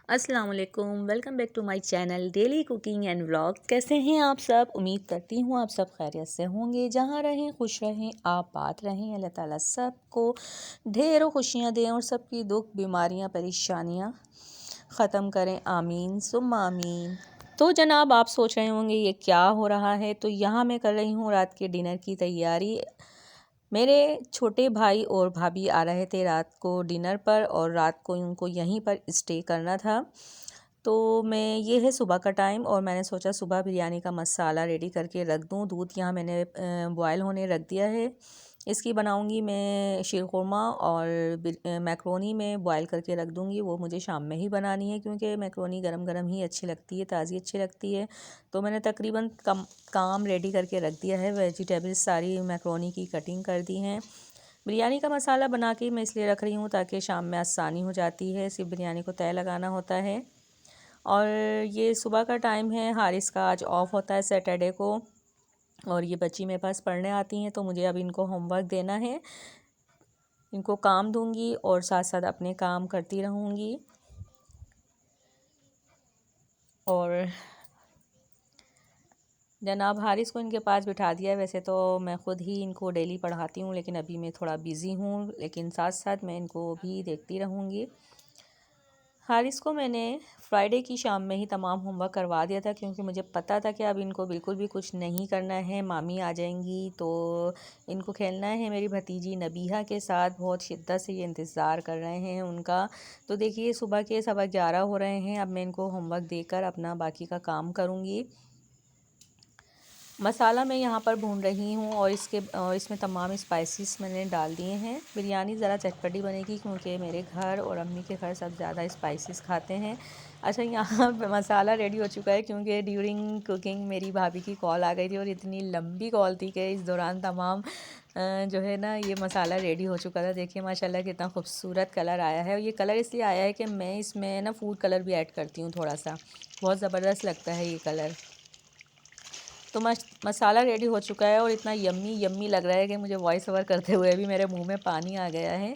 अस्सलाम वालेकुम, welcome back to my channel daily cooking and vlog. कैसे हैं आप सब? उम्मीद करती हूँ आप सब खैरियत से होंगे। जहाँ रहें खुश रहें, आबाद रहें। अल्लाह ताला सबको ढेरों खुशियाँ दें और सबकी दुख बीमारियाँ परेशानियाँ ख़त्म करें। आमीन सुम्मा आमीन। तो जनाब आप सोच रहे होंगे ये क्या हो रहा है, तो यहाँ मैं कर रही हूँ रात के डिनर की तैयारी। मेरे छोटे भाई और भाभी आ रहे थे रात को डिनर पर और रात को उनको यहीं पर स्टे करना था। तो मैं ये है सुबह का टाइम और मैंने सोचा सुबह बिरयानी का मसाला रेडी करके रख दूँ। दूध यहाँ मैंने बॉयल होने रख दिया है। इसकी बनाऊंगी मैं शीरखुरमा और मैक्रोनी में बॉयल करके रख दूंगी। वो मुझे शाम में ही बनानी है क्योंकि मैक्रोनी गरम गरम ही अच्छी लगती है, ताज़ी अच्छी लगती है। तो मैंने तकरीबन काम रेडी करके रख दिया है। वेजिटेबल्स सारी मैक्रोनी की कटिंग कर दी हैं। बिरयानी का मसाला बना के मैं इसलिए रख रही हूँ ताकि शाम में आसानी हो जाती है, सिर्फ बिरयानी को तय लगाना होता है। और ये सुबह का टाइम है, हारिस का आज ऑफ होता है सैटरडे को और ये बच्ची मेरे पास पढ़ने आती हैं, तो मुझे अब इनको होमवर्क देना है। इनको काम दूंगी और साथ साथ अपने काम करती रहूँगी। और जनाब हारिस को इनके पास बिठा दिया है। वैसे तो मैं ख़ुद ही इनको डेली पढ़ाती हूँ, लेकिन अभी मैं थोड़ा बिज़ी हूँ, लेकिन साथ साथ मैं इनको भी देखती रहूँगी। हारिस को मैंने फ्राइडे की शाम में ही तमाम होमवर्क करवा दिया था क्योंकि मुझे पता था कि अब इनको बिल्कुल भी कुछ नहीं करना है। मामी आ जाएंगी तो इनको खेलना है मेरी भतीजी नबीहा के साथ। बहुत शिद्दत से ये इंतज़ार कर रहे हैं उनका। तो देखिए सुबह के 11:15 हो रहे हैं। अब मैं इनको होमवर्क देकर अपना बाकी का काम करूँगी। मसाला मैं यहाँ पर भून रही हूँ और इसमें तमाम स्पाइसेस मैंने डाल दिए हैं। बिरयानी ज़रा चटपटी बनेगी क्योंकि मेरे घर और अम्मी के घर सब ज़्यादा स्पाइसेस खाते हैं। अच्छा, यहाँ पे मसाला रेडी हो चुका है क्योंकि ड्यूरिंग कुकिंग मेरी भाभी की कॉल आ गई थी और इतनी लंबी कॉल थी कि इस दौरान तमाम जो है ना ये मसाला रेडी हो चुका था। देखिए माशाल्लाह कितना खूबसूरत कलर आया है। और ये कलर इसलिए आया है कि मैं इसमें ना फूड कलर भी ऐड करती हूँ थोड़ा सा, बहुत ज़बरदस्त लगता है ये कलर। तो मसाला रेडी हो चुका है और इतना यम्मी यम्मी लग रहा है कि मुझे वॉइस ओवर करते हुए भी मेरे मुंह में पानी आ गया है।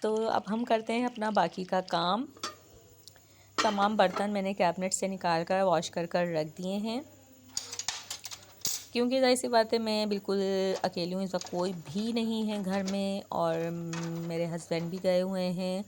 तो अब हम करते हैं अपना बाकी का काम। तमाम बर्तन मैंने कैबिनेट से निकाल कर वॉश कर रख दिए हैं क्योंकि ज़ाहिर सी बात है मैं बिल्कुल अकेली हूँ, इसका कोई भी नहीं है घर में और मेरे हस्बैंड भी गए हुए हैं।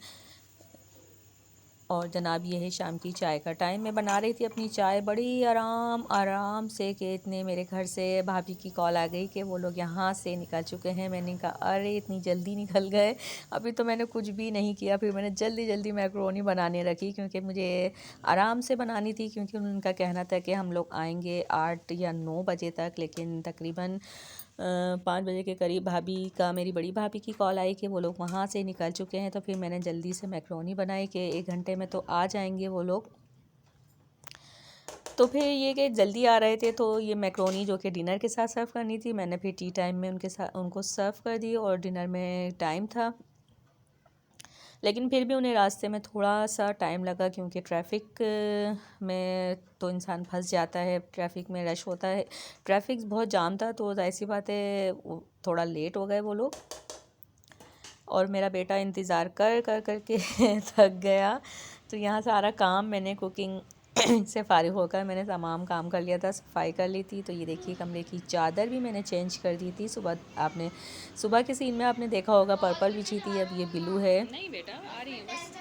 और जनाब ये है शाम की चाय का टाइम। मैं बना रही थी अपनी चाय बड़ी आराम आराम से कि इतने मेरे घर से भाभी की कॉल आ गई कि वो लोग यहाँ से निकल चुके हैं। मैंने कहा अरे इतनी जल्दी निकल गए, अभी तो मैंने कुछ भी नहीं किया। फिर मैंने जल्दी जल्दी मैक्रोनी बनाने रखी क्योंकि मुझे आराम से बनानी थी क्योंकि उनका कहना था कि हम लोग आएँगे 8 या 9 बजे तक। लेकिन तकरीबन 5 बजे के करीब मेरी बड़ी भाभी की कॉल आई कि वो लोग वहाँ से निकल चुके हैं। तो फिर मैंने जल्दी से मैक्रोनी बनाई कि 1 घंटे में तो आ जाएंगे वो लोग। तो फिर ये कि जल्दी आ रहे थे तो ये मैक्रोनी जो कि डिनर के साथ सर्व करनी थी, मैंने फिर टी टाइम में उनको सर्व कर दी और डिनर में टाइम था। लेकिन फिर भी उन्हें रास्ते में थोड़ा सा टाइम लगा क्योंकि ट्रैफ़िक में तो इंसान फंस जाता है। ट्रैफ़िक में रश होता है, ट्रैफ़िक बहुत जाम था, तो ज़ाहिर सी बात है थोड़ा लेट हो गए वो लोग। और मेरा बेटा इंतज़ार कर कर कर के थक गया। तो यहाँ सारा काम मैंने कुकिंग से फ़ारिग होकर मैंने तमाम काम कर लिया था, सफाई कर ली थी। तो ये देखिए कमरे की चादर भी मैंने चेंज कर दी थी। सुबह के सीन में आपने देखा होगा पर्पल बिछी थी, अब ये ब्लू है। नहीं बेटा आ रही है बस।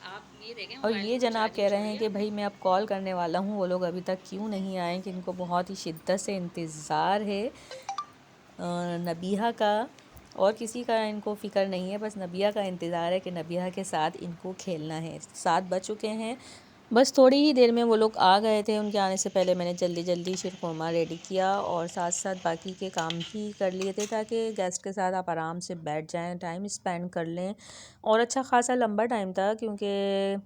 आप ये देखें और ये जनाब कह रहे हैं कि भाई मैं अब कॉल करने वाला हूँ, वो लोग अभी तक क्यों नहीं आए, कि इनको बहुत ही शिद्दत से इंतज़ार है नबीहा का। और किसी का इनको फ़िक्र नहीं है, बस नबिया का इंतज़ार है कि नबिया के साथ इनको खेलना है। 7 बज चुके हैं, बस थोड़ी ही देर में वो लोग आ गए थे। उनके आने से पहले मैंने जल्दी जल्दी शीरखुरमा रेडी किया और साथ साथ बाकी के काम भी कर लिए थे ताकि गेस्ट के साथ आप आराम से बैठ जाएं, टाइम स्पेंड कर लें। और अच्छा ख़ासा लंबा टाइम था क्योंकि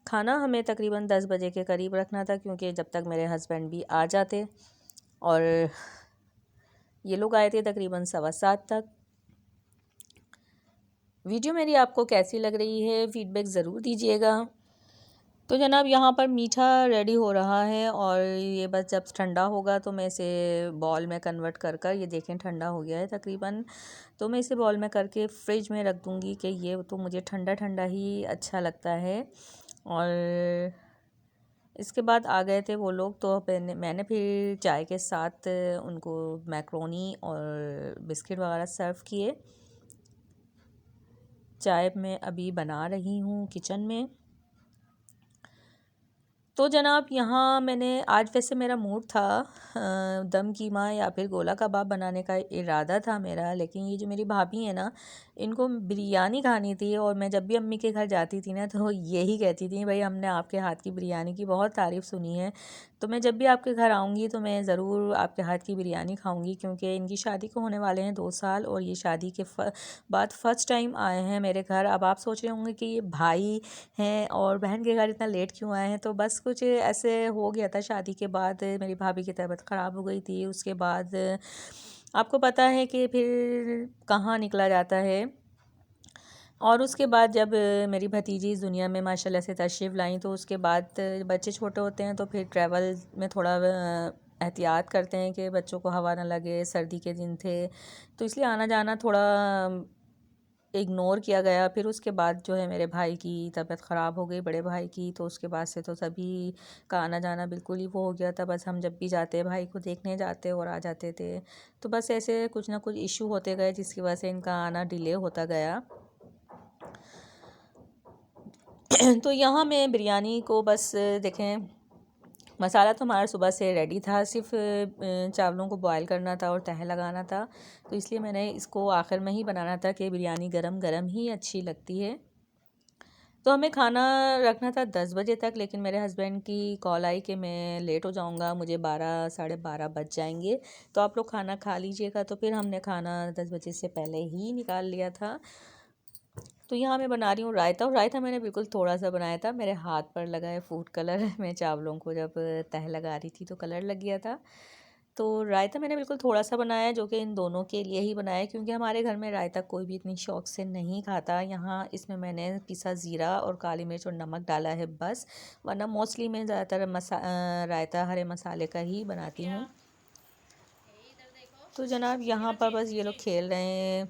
खाना हमें तकरीबन 10 बजे के करीब रखना था क्योंकि जब तक मेरे हस्बैंड भी आ जाते। और ये लोग आए थे तकरीबन 7:15 तक। वीडियो मेरी आपको कैसी लग रही है फीडबैक ज़रूर दीजिएगा। तो जनाब यहाँ पर मीठा रेडी हो रहा है और ये बस जब ठंडा होगा तो मैं इसे बॉल में कन्वर्ट कर कर, ये देखें ठंडा हो गया है तकरीबन, तो मैं इसे बॉल में करके फ्रिज में रख दूँगी कि ये तो मुझे ठंडा ठंडा ही अच्छा लगता है। और इसके बाद आ गए थे वो लोग, तो मैंने फिर चाय के साथ उनको मैक्रोनी और बिस्किट वगैरह सर्व किए। चाय मैं अभी बना रही हूँ किचन में। तो जनाब यहाँ मैंने आज, वैसे मेरा मूड था दम कीमा या फिर गोला कबाब बनाने का इरादा था मेरा, लेकिन ये जो मेरी भाभी है ना, इनको बिरयानी खानी थी। और मैं जब भी अम्मी के घर जाती थी ना तो यही कहती थी, भाई हमने आपके हाथ की बिरयानी की बहुत तारीफ़ सुनी है, तो मैं जब भी आपके घर आऊँगी तो मैं ज़रूर आपके हाथ की बिरयानी खाऊँगी। क्योंकि इनकी शादी को होने वाले हैं 2 साल और ये शादी के बाद फ़र्स्ट टाइम आए हैं मेरे घर। अब आप सोच रहे होंगे कि ये भाई हैं और बहन के घर इतना लेट क्यों आए हैं, तो बस कुछ ऐसे हो गया था। शादी के बाद मेरी भाभी की तबीयत ख़राब हो गई थी, उसके बाद आपको पता है कि फिर कहाँ निकला जाता है। और उसके बाद जब मेरी भतीजी इस दुनिया में माशाल्लाह से तशरीफ़ लाई, तो उसके बाद बच्चे छोटे होते हैं तो फिर ट्रैवल में थोड़ा एहतियात करते हैं कि बच्चों को हवा ना लगे, सर्दी के दिन थे तो इसलिए आना जाना थोड़ा इग्नोर किया गया। फिर उसके बाद जो है मेरे भाई की तबीयत ख़राब हो गई, बड़े भाई की, तो उसके बाद से तो सभी का आना जाना बिल्कुल ही वो हो गया था। बस हम जब भी जाते भाई को देखने जाते और आ जाते थे, तो बस ऐसे कुछ ना कुछ इशू होते गए जिसकी वजह से इनका आना डिले होता गया। तो यहाँ मैं बिरयानी को बस देखें, मसाला तो हमारा सुबह से रेडी था, सिर्फ चावलों को बॉयल करना था और तह लगाना था, तो इसलिए मैंने इसको आखिर में ही बनाना था कि बिरयानी गरम गरम ही अच्छी लगती है। तो हमें खाना रखना था 10 बजे तक, लेकिन मेरे हस्बैंड की कॉल आई कि मैं लेट हो जाऊंगा, मुझे 12 साढ़े 12 बज जाएंगे, तो आप लोग खाना खा लीजिएगा। तो फिर हमने खाना 10 बजे से पहले ही निकाल लिया था। तो यहाँ मैं बना रही हूँ रायता, और रायता मैंने बिल्कुल थोड़ा सा बनाया था, मेरे हाथ पर लगा है फूड कलर मैं चावलों को जब तह लगा रही थी तो कलर लग गया था। तो रायता मैंने बिल्कुल थोड़ा सा बनाया है, जो कि इन दोनों के लिए ही बनाया है, क्योंकि हमारे घर में रायता कोई भी इतनी शौक से नहीं खाता। यहाँ इसमें मैंने पिसा ज़ीरा और काली मिर्च और नमक डाला है बस, वरना मोस्टली मैं ज़्यादातर रायता हरे मसाले का ही बनाती हूँ। तो जनाब यहाँ पर बस ये लोग खेल रहे हैं,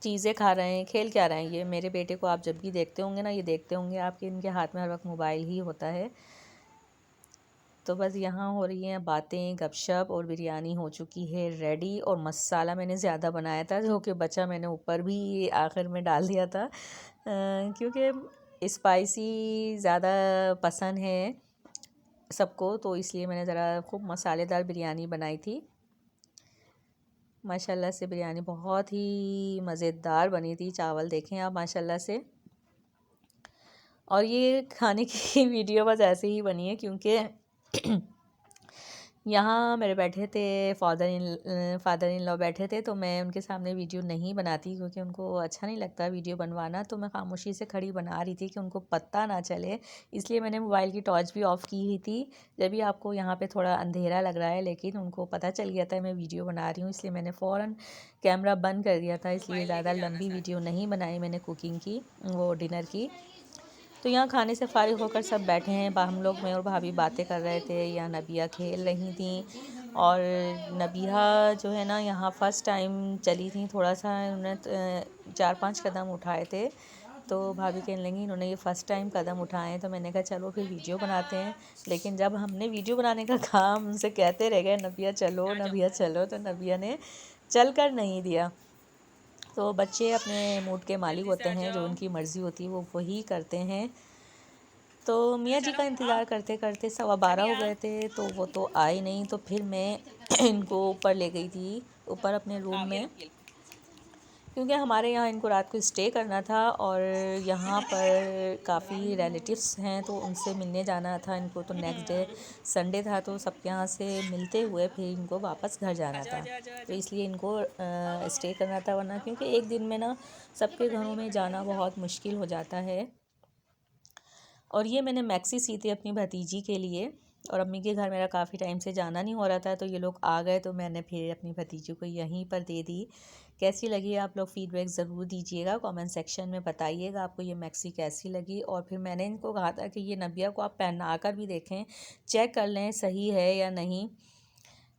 चीज़ें खा रहे हैं, खेल क्या रहे हैं। ये मेरे बेटे को आप जब भी देखते होंगे ना, ये देखते होंगे आपके इनके हाथ में हर वक्त मोबाइल ही होता है। तो बस यहाँ हो रही हैं बातें, गपशप, और बिरयानी हो चुकी है रेडी। और मसाला मैंने ज़्यादा बनाया था, जो कि बचा मैंने ऊपर भी आखिर में डाल दिया था, क्योंकि स्पाइसी ज़्यादा पसंद है सबको, तो इसलिए मैंने ज़रा खूब मसालेदार बिरयानी बनाई थी। माशाल्लाह से बिरयानी बहुत ही मज़ेदार बनी थी, चावल देखें आप माशाल्लाह से। और ये खाने की वीडियो बस ऐसे ही बनी है क्योंकि यहाँ मेरे बैठे थे फादर इन लॉ बैठे थे, तो मैं उनके सामने वीडियो नहीं बनाती क्योंकि उनको अच्छा नहीं लगता वीडियो बनवाना। तो मैं खामोशी से खड़ी बना रही थी कि उनको पता ना चले, इसलिए मैंने मोबाइल की टॉर्च भी ऑफ़ की हुई थी। जब भी आपको यहाँ पे थोड़ा अंधेरा लग रहा है, लेकिन उनको पता चल गया था मैं वीडियो बना रही हूँ, इसलिए मैंने फ़ौरन कैमरा बंद कर दिया था। इसलिए ज़्यादा लंबी वीडियो नहीं बनाई मैंने कुकिंग की, वो डिनर की। तो यहाँ खाने से फ़ारिग होकर सब बैठे हैं, हम लोग, मैं और भाभी बातें कर रहे थे, यहाँ नबिया खेल रही थी। और नबिया जो है ना, यहाँ फ़र्स्ट टाइम चली थी, थोड़ा सा उन्होंने 4-5 कदम उठाए थे, तो भाभी कहने लगी इन्होंने ये फ़र्स्ट टाइम कदम उठाए हैं। तो मैंने कहा चलो फिर वीडियो बनाते हैं। लेकिन जब हमने वीडियो बनाने का काम उनसे कहते रह गए नबिया चलो नबिया चलो, तो नबिया ने चल कर नहीं दिया। तो बच्चे अपने मूड के मालिक होते हैं, जो उनकी मर्ज़ी होती है वो वही करते हैं। तो मियाँ जी का इंतज़ार करते करते 12:15 हो गए थे, तो वो तो आए नहीं। तो फिर मैं इनको ऊपर ले गई थी, ऊपर अपने रूम में, क्योंकि हमारे यहाँ इनको रात को स्टे करना था और यहाँ पर काफ़ी रिलेटिव्स हैं, तो उनसे मिलने जाना था इनको। तो नेक्स्ट डे संडे था, तो सबके यहाँ से मिलते हुए फिर इनको वापस घर जाना था, तो इसलिए इनको स्टे करना था, वरना क्योंकि एक दिन में ना सबके घरों में जाना बहुत मुश्किल हो जाता है। और ये मैंने मैक्सी सी थी अपनी भतीजी के लिए, और अम्मी के घर मेरा काफ़ी टाइम से जाना नहीं हो रहा था, तो ये लोग आ गए तो मैंने फिर अपनी भतीजी को यहीं पर दे दी। कैसी लगी आप लोग फीडबैक ज़रूर दीजिएगा, कमेंट सेक्शन में बताइएगा आपको ये मैक्सी कैसी लगी। और फिर मैंने इनको कहा था कि ये नबिया को आप पहना कर भी देखें, चेक कर लें सही है या नहीं,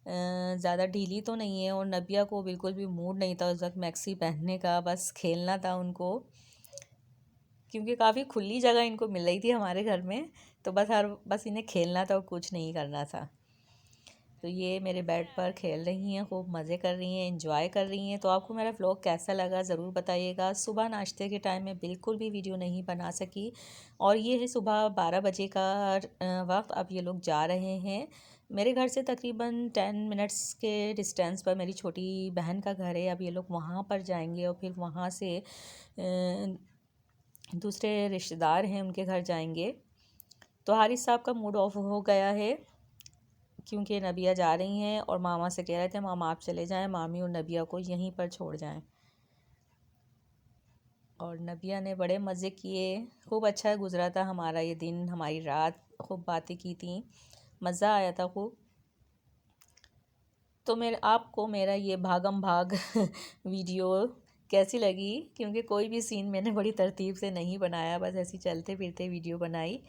ज़्यादा ढीली तो नहीं है। और नबिया को बिल्कुल भी मूड नहीं था उस वक्त मैक्सी पहनने का, बस खेलना था उनको, क्योंकि काफ़ी खुली जगह इनको मिल रही थी हमारे घर में, तो बस इन्हें खेलना था और कुछ नहीं करना था। तो ये मेरे बेड पर खेल रही हैं, खूब मज़े कर रही हैं, एंजॉय कर रही हैं। तो आपको मेरा व्लॉग कैसा लगा ज़रूर बताइएगा। सुबह नाश्ते के टाइम में बिल्कुल भी वीडियो नहीं बना सकी, और ये है सुबह 12 बजे का वक्त। अब ये लोग जा रहे हैं। मेरे घर से तकरीबन 10 मिनट्स के डिस्टेंस पर मेरी छोटी बहन का घर है। अब ये लोग वहाँ पर जाएंगे और फिर वहाँ से दूसरे रिश्तेदार हैं उनके घर जाएंगे। तो हारिस साहब का मूड ऑफ हो गया है, क्योंकि नबिया जा रही हैं और मामा से कह रहे थे मामा आप चले जाएं, मामी और नबिया को यहीं पर छोड़ जाएं। और नबिया ने बड़े मज़े किए, खूब अच्छा गुजरा था हमारा ये दिन, हमारी रात, खूब बातें की थी, मज़ा आया था खूब। तो आपको मेरा ये भागम भाग वीडियो कैसी लगी, क्योंकि कोई भी सीन मैंने बड़ी तरतीब से नहीं बनाया, बस ऐसी चलते फिरते वीडियो बनाई।